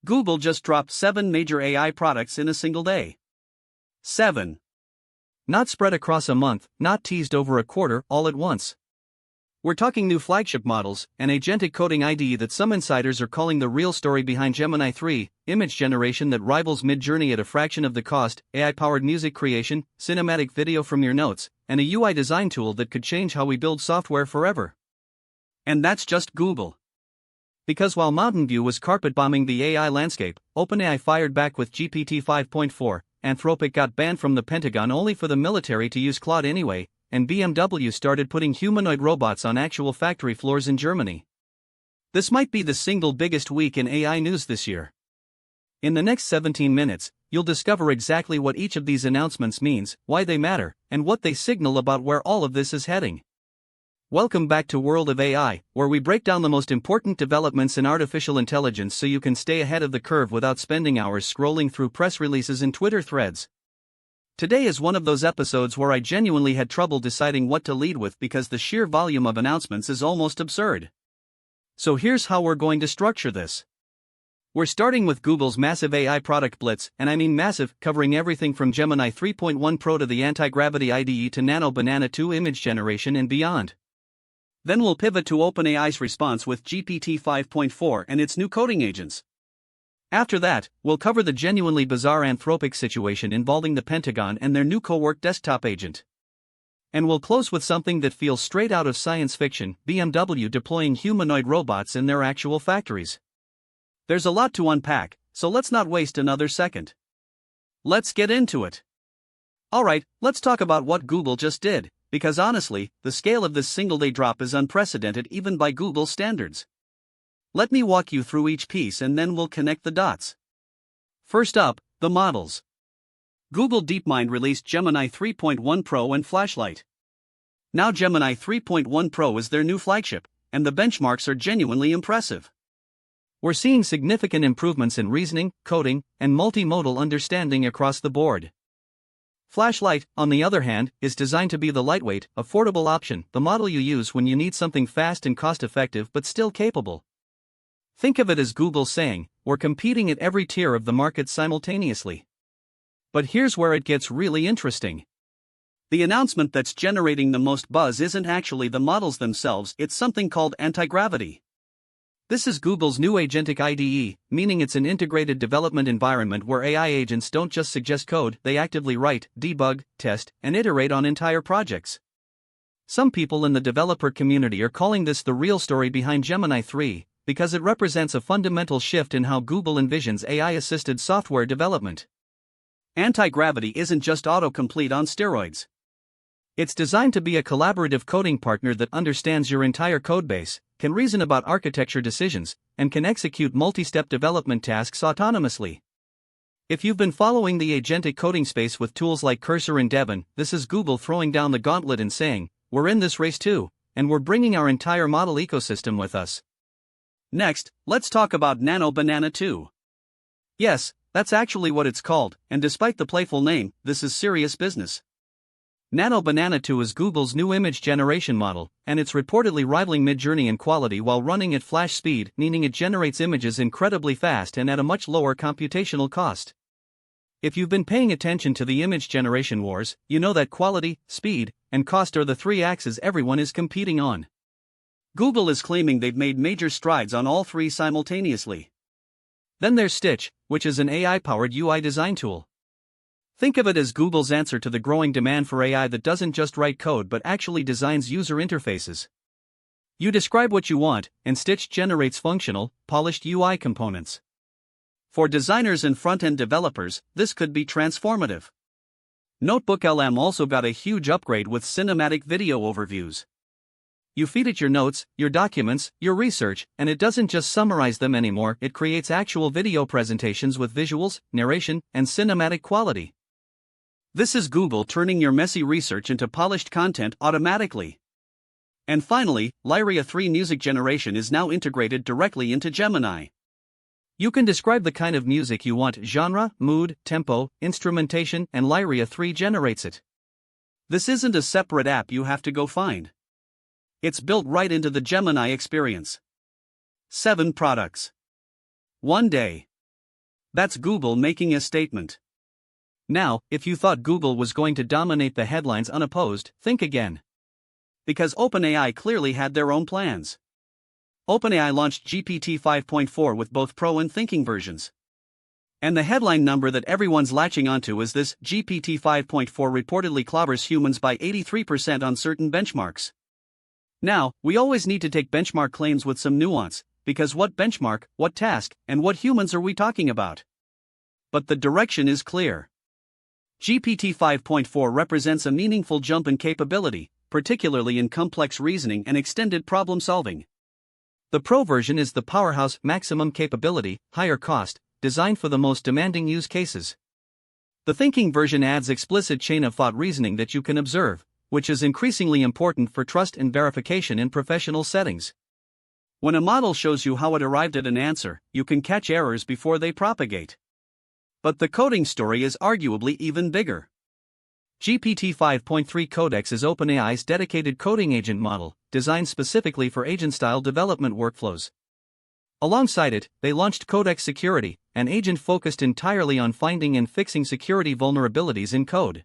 Google just dropped 7 major AI products in a single day. 7. Not spread across a month, not teased over a quarter, all at once. We're talking new flagship models, an agentic coding IDE that some insiders are calling the real story behind Gemini 3, image generation that rivals Midjourney at a fraction of the cost, AI-powered music creation, cinematic video from your notes, and a UI design tool that could change how we build software forever. And that's just Google. Because while Mountain View was carpet bombing the AI landscape, OpenAI fired back with GPT 5.4, Anthropic got banned from the Pentagon only for the military to use Claude anyway, and BMW started putting humanoid robots on actual factory floors in Germany. This might be the single biggest week in AI news this year. In the next 17 minutes, you'll discover exactly what each of these announcements means, why they matter, and what they signal about where all of this is heading. Welcome back to World of AI, where we break down the most important developments in artificial intelligence so you can stay ahead of the curve without spending hours scrolling through press releases and Twitter threads. Today is one of those episodes where I genuinely had trouble deciding what to lead with because the sheer volume of announcements is almost absurd. So here's how we're going to structure this. We're starting with Google's massive AI product blitz, and I mean massive, covering everything from Gemini 3.1 Pro to the Antigravity IDE to Nano Banana 2 image generation and beyond. Then we'll pivot to OpenAI's response with GPT 5.4 and its new coding agents. After that, we'll cover the genuinely bizarre Anthropic situation involving the Pentagon and their new co-work desktop agent. And we'll close with something that feels straight out of science fiction, BMW deploying humanoid robots in their actual factories. There's a lot to unpack, so let's not waste another second. Let's get into it. Alright, let's talk about what Google just did, because honestly, the scale of this single-day drop is unprecedented even by Google standards. Let me walk you through each piece and then we'll connect the dots. First up, the models. Google DeepMind released Gemini 3.1 Pro and Flashlight. Now Gemini 3.1 Pro is their new flagship, and the benchmarks are genuinely impressive. We're seeing significant improvements in reasoning, coding, and multimodal understanding across the board. Flashlight, on the other hand, is designed to be the lightweight, affordable option, the model you use when you need something fast and cost-effective but still capable. Think of it as Google saying, we're competing at every tier of the market simultaneously. But here's where it gets really interesting. The announcement that's generating the most buzz isn't actually the models themselves, it's something called Antigravity. This is Google's new Agentic IDE, meaning it's an integrated development environment where AI agents don't just suggest code, they actively write, debug, test, and iterate on entire projects. Some people in the developer community are calling this the real story behind Gemini 3, because it represents a fundamental shift in how Google envisions AI-assisted software development. Antigravity isn't just autocomplete on steroids. It's designed to be a collaborative coding partner that understands your entire codebase, can reason about architecture decisions, and can execute multi-step development tasks autonomously. If you've been following the agentic coding space with tools like Cursor and Devon, this is Google throwing down the gauntlet and saying, we're in this race too, and we're bringing our entire model ecosystem with us. Next, let's talk about Nano Banana 2. Yes, that's actually what it's called, and despite the playful name, this is serious business. Nano Banana 2 is Google's new image generation model, and it's reportedly rivaling Midjourney in quality while running at flash speed, meaning it generates images incredibly fast and at a much lower computational cost. If you've been paying attention to the image generation wars, you know that quality, speed, and cost are the three axes everyone is competing on. Google is claiming they've made major strides on all three simultaneously. Then there's Stitch, which is an AI-powered UI design tool. Think of it as Google's answer to the growing demand for AI that doesn't just write code but actually designs user interfaces. You describe what you want, and Stitch generates functional, polished UI components. For designers and front-end developers, this could be transformative. NotebookLM also got a huge upgrade with cinematic video overviews. You feed it your notes, your documents, your research, and it doesn't just summarize them anymore, it creates actual video presentations with visuals, narration, and cinematic quality. This is Google turning your messy research into polished content automatically. And finally, Lyria 3 music generation is now integrated directly into Gemini. You can describe the kind of music you want, genre, mood, tempo, instrumentation, and Lyria 3 generates it. This isn't a separate app you have to go find. It's built right into the Gemini experience. 7 products. 1 day. That's Google making a statement. Now, if you thought Google was going to dominate the headlines unopposed, think again. Because OpenAI clearly had their own plans. OpenAI launched GPT 5.4 with both Pro and Thinking versions. And the headline number that everyone's latching onto is this: GPT 5.4 reportedly clobbers humans by 83% on certain benchmarks. Now, we always need to take benchmark claims with some nuance, because what benchmark, what task, and what humans are we talking about? But the direction is clear. GPT 5.4 represents a meaningful jump in capability, particularly in complex reasoning and extended problem solving. The Pro version is the powerhouse, maximum capability, higher cost, designed for the most demanding use cases. The Thinking version adds explicit chain of thought reasoning that you can observe, which is increasingly important for trust and verification in professional settings. When a model shows you how it arrived at an answer, you can catch errors before they propagate. But the coding story is arguably even bigger. GPT 5.3 Codex is OpenAI's dedicated coding agent model, designed specifically for agent-style development workflows. Alongside it, they launched Codex Security, an agent focused entirely on finding and fixing security vulnerabilities in code.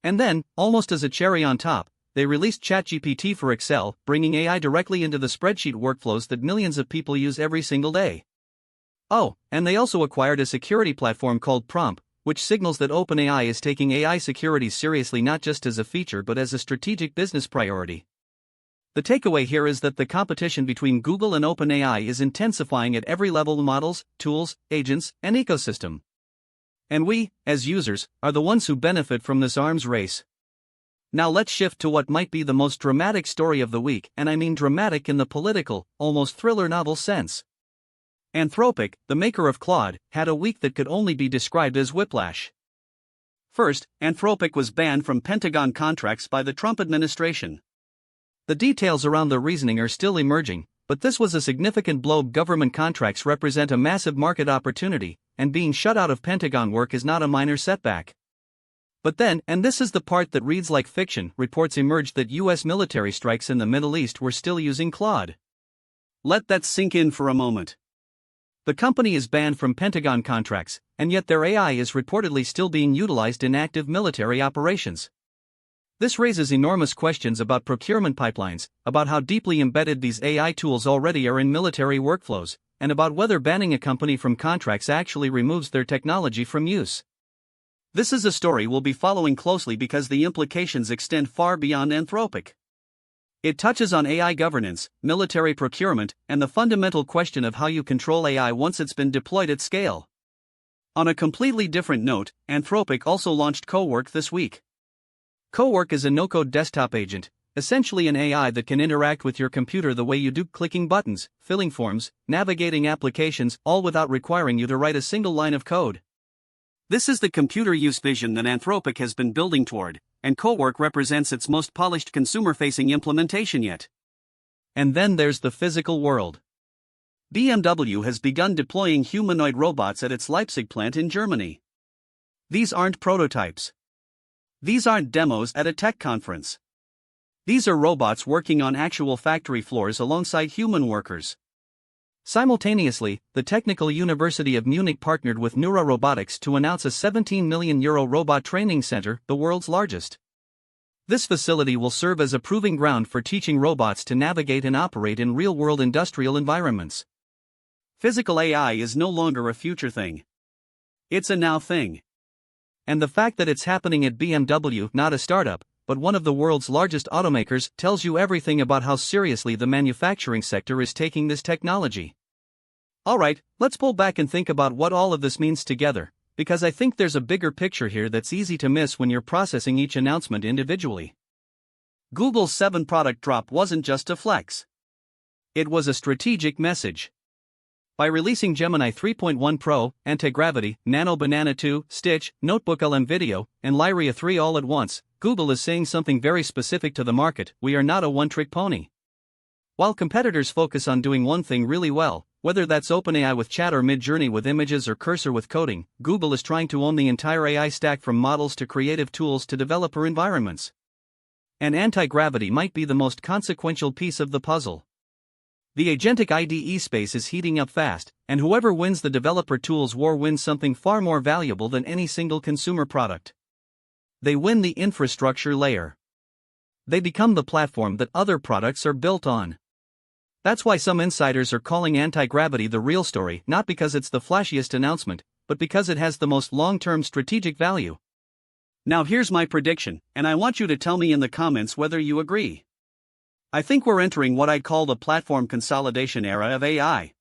And then, almost as a cherry on top, they released ChatGPT for Excel, bringing AI directly into the spreadsheet workflows that millions of people use every single day. Oh, and they also acquired a security platform called Prompt, which signals that OpenAI is taking AI security seriously not just as a feature but as a strategic business priority. The takeaway here is that the competition between Google and OpenAI is intensifying at every level: models, tools, agents, and ecosystem. And we, as users, are the ones who benefit from this arms race. Now let's shift to what might be the most dramatic story of the week, and I mean dramatic in the political, almost thriller novel sense. Anthropic, the maker of Claude, had a week that could only be described as whiplash. First, Anthropic was banned from Pentagon contracts by the Trump administration. The details around the reasoning are still emerging, but this was a significant blow. Government contracts represent a massive market opportunity, and being shut out of Pentagon work is not a minor setback. But then, and this is the part that reads like fiction, reports emerged that US military strikes in the Middle East were still using Claude. Let that sink in for a moment. The company is banned from Pentagon contracts, and yet their AI is reportedly still being utilized in active military operations. This raises enormous questions about procurement pipelines, about how deeply embedded these AI tools already are in military workflows, and about whether banning a company from contracts actually removes their technology from use. This is a story we'll be following closely because the implications extend far beyond Anthropic. It touches on AI governance, military procurement, and the fundamental question of how you control AI once it's been deployed at scale. On a completely different note, Anthropic also launched Cowork this week. Cowork is a no-code desktop agent, essentially an AI that can interact with your computer the way you do, clicking buttons, filling forms, navigating applications, all without requiring you to write a single line of code. This is the computer use vision that Anthropic has been building toward, and Cowork represents its most polished consumer-facing implementation yet. And then there's the physical world. BMW has begun deploying humanoid robots at its Leipzig plant in Germany. These aren't prototypes. These aren't demos at a tech conference. These are robots working on actual factory floors alongside human workers. Simultaneously, the Technical University of Munich partnered with Neura Robotics to announce a €17 million robot training center, the world's largest. This facility will serve as a proving ground for teaching robots to navigate and operate in real-world industrial environments. Physical AI is no longer a future thing. It's a now thing. And the fact that it's happening at BMW, not a startup, but one of the world's largest automakers, tells you everything about how seriously the manufacturing sector is taking this technology. Alright, let's pull back and think about what all of this means together, because I think there's a bigger picture here that's easy to miss when you're processing each announcement individually. Google's 7 product drop wasn't just a flex. It was a strategic message. By releasing Gemini 3.1 Pro, Antigravity, Nano Banana 2, Stitch, NotebookLM Video, and Lyria 3 all at once, Google is saying something very specific to the market: we are not a one-trick pony. While competitors focus on doing one thing really well, whether that's OpenAI with chat or Midjourney with images or Cursor with coding, Google is trying to own the entire AI stack from models to creative tools to developer environments. And Antigravity might be the most consequential piece of the puzzle. The Agentic IDE space is heating up fast, and whoever wins the developer tools war wins something far more valuable than any single consumer product. They win the infrastructure layer. They become the platform that other products are built on. That's why some insiders are calling Antigravity the real story, not because it's the flashiest announcement, but because it has the most long-term strategic value. Now here's my prediction, and I want you to tell me in the comments whether you agree. I think we're entering what I'd call the platform consolidation era of AI.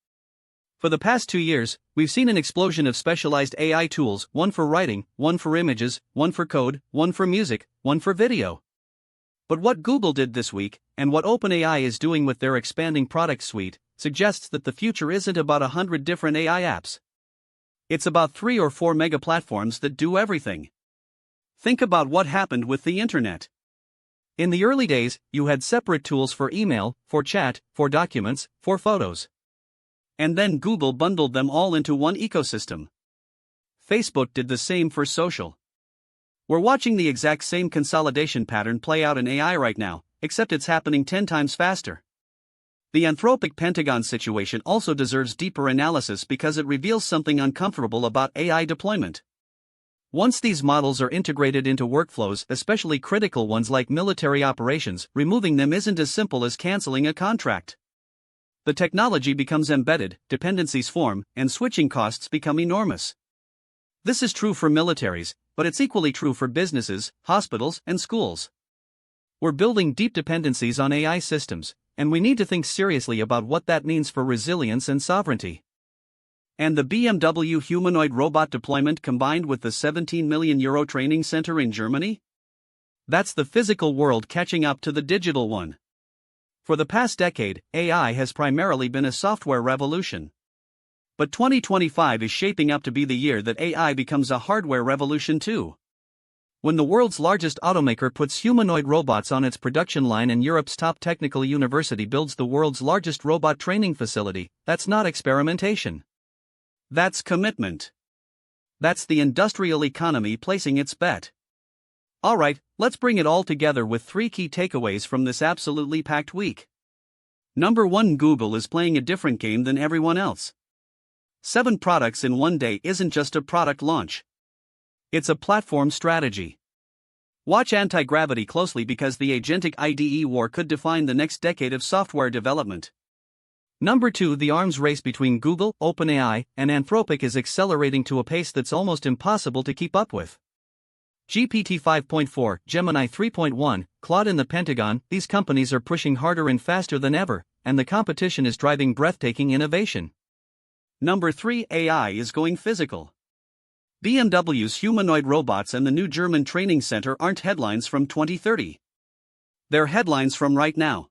For the past 2 years, we've seen an explosion of specialized AI tools, one for writing, one for images, one for code, one for music, one for video. But what Google did this week, and what OpenAI is doing with their expanding product suite, suggests that the future isn't about 100 different AI apps. It's about 3 or 4 mega platforms that do everything. Think about what happened with the internet. In the early days, you had separate tools for email, for chat, for documents, for photos. And then Google bundled them all into one ecosystem. Facebook did the same for social. We're watching the exact same consolidation pattern play out in AI right now, except it's happening 10 times faster. The Anthropic Pentagon situation also deserves deeper analysis because it reveals something uncomfortable about AI deployment. Once these models are integrated into workflows, especially critical ones like military operations, removing them isn't as simple as canceling a contract. The technology becomes embedded, dependencies form, and switching costs become enormous. This is true for militaries, but it's equally true for businesses, hospitals, and schools. We're building deep dependencies on AI systems, and we need to think seriously about what that means for resilience and sovereignty. And the BMW humanoid robot deployment combined with the €17 million training center in Germany? That's the physical world catching up to the digital one. For the past decade, AI has primarily been a software revolution. But 2025 is shaping up to be the year that AI becomes a hardware revolution too. When the world's largest automaker puts humanoid robots on its production line and Europe's top technical university builds the world's largest robot training facility, that's not experimentation. That's commitment. That's the industrial economy placing its bet. Alright, let's bring it all together with 3 key takeaways from this absolutely packed week. Number 1, Google is playing a different game than everyone else. 7 products in one day isn't just a product launch. It's a platform strategy. Watch Antigravity closely because the Agentic IDE war could define the next decade of software development. Number 2, the arms race between Google, OpenAI, and Anthropic is accelerating to a pace that's almost impossible to keep up with. GPT 5.4, Gemini 3.1, Claude in the Pentagon, these companies are pushing harder and faster than ever, and the competition is driving breathtaking innovation. Number 3, AI is going physical. BMW's humanoid robots and the new German training center aren't headlines from 2030. They're headlines from right now.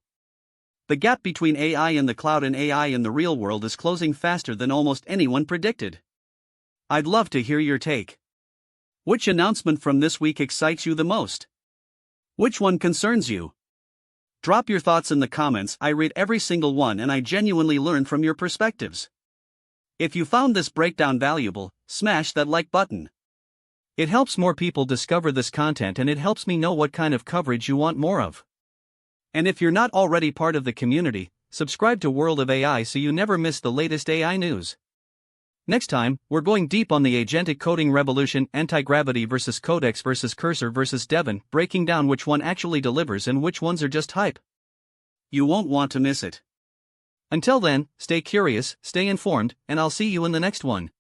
The gap between AI in the cloud and AI in the real world is closing faster than almost anyone predicted. I'd love to hear your take. Which announcement from this week excites you the most? Which one concerns you? Drop your thoughts in the comments. I read every single one and I genuinely learn from your perspectives. If you found this breakdown valuable, smash that like button. It helps more people discover this content and it helps me know what kind of coverage you want more of. And if you're not already part of the community, subscribe to World of AI so you never miss the latest AI news. Next time, we're going deep on the agentic coding revolution, Antigravity versus Codex versus Cursor versus Devon, breaking down which one actually delivers and which ones are just hype. You won't want to miss it. Until then, stay curious, stay informed, and I'll see you in the next one.